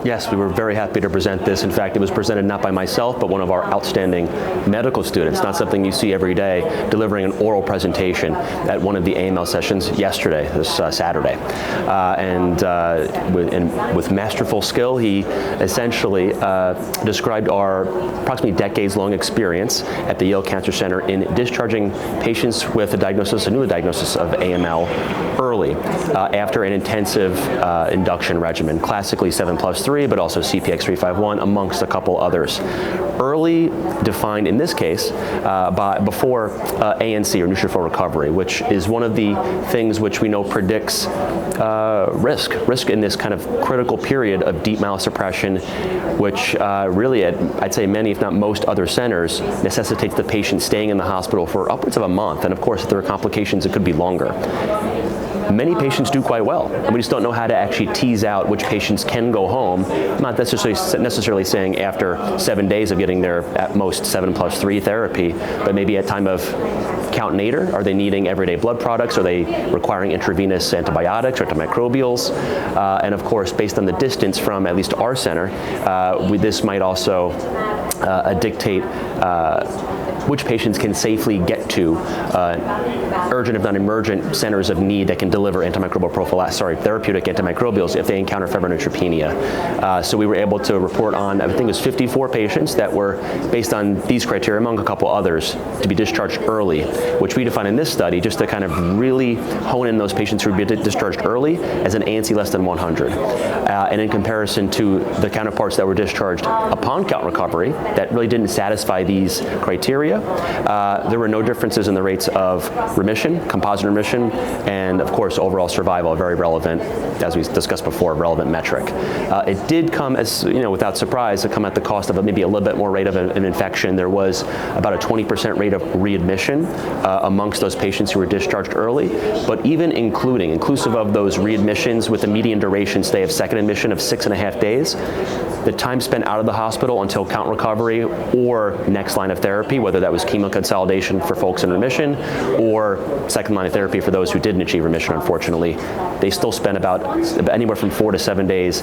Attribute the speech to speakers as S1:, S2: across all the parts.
S1: Yes, we were very happy to present this. In fact, it was presented not by myself, but one of our outstanding medical students, not something you see every day, delivering an oral presentation at one of the AML sessions yesterday, this Saturday. With masterful skill, he essentially described our approximately decades-long experience at the Yale Cancer Center in discharging patients with a newly diagnosis of AML early, after an intensive induction regimen, classically 7+3, but also CPX351, amongst a couple others. Early defined in this case before ANC, or neutrophil recovery, which is one of the things which we know predicts risk in this kind of critical period of deep myelosuppression, which really I'd say many, if not most other centers, necessitates the patient staying in the hospital for upwards of a month. And of course, if there are complications, it could be longer. Many patients do quite well, and we just don't know how to actually tease out which patients can go home. I'm not necessarily saying after 7 days of getting their at most 7+3 therapy, but maybe at time of count nadir. Are they needing everyday blood products? Are they requiring intravenous antibiotics or antimicrobials? And of course, based on the distance from at least our center, this might also dictate which patients can safely get to urgent, if not emergent, centers of need that can deliver therapeutic antimicrobials if they encounter febrile neutropenia. So we were able to report on, I think it was 54 patients that were, based on these criteria, among a couple others, to be discharged early, which we define in this study just to kind of really hone in those patients who would be discharged early as an ANC less than 100. And in comparison to the counterparts that were discharged upon count recovery that really didn't satisfy these criteria, there were no differences in the rates of remission, composite remission, and of course overall survival, a very relevant, as we discussed before, relevant metric. It did come, as without surprise, to come at the cost of maybe a little bit more rate of an infection. There was about a 20% rate of readmission amongst those patients who were discharged early, but even inclusive of those readmissions with a median duration stay of second admission of 6.5 days, the time spent out of the hospital until count recovery or next line of therapy, whether that was chemo consolidation for folks in remission or second line of therapy for those who didn't achieve remission, unfortunately, they still spent about anywhere from 4 to 7 days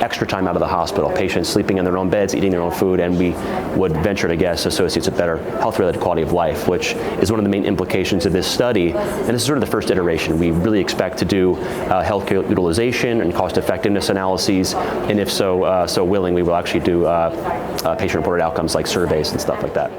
S1: extra time out of the hospital, patients sleeping in their own beds, eating their own food, and we would venture to guess associates with better health-related quality of life, which is one of the main implications of this study. And this is sort of the first iteration. We really expect to do healthcare utilization and cost-effectiveness analyses, and if so willing, we will actually do patient-reported outcomes like surveys and stuff like that.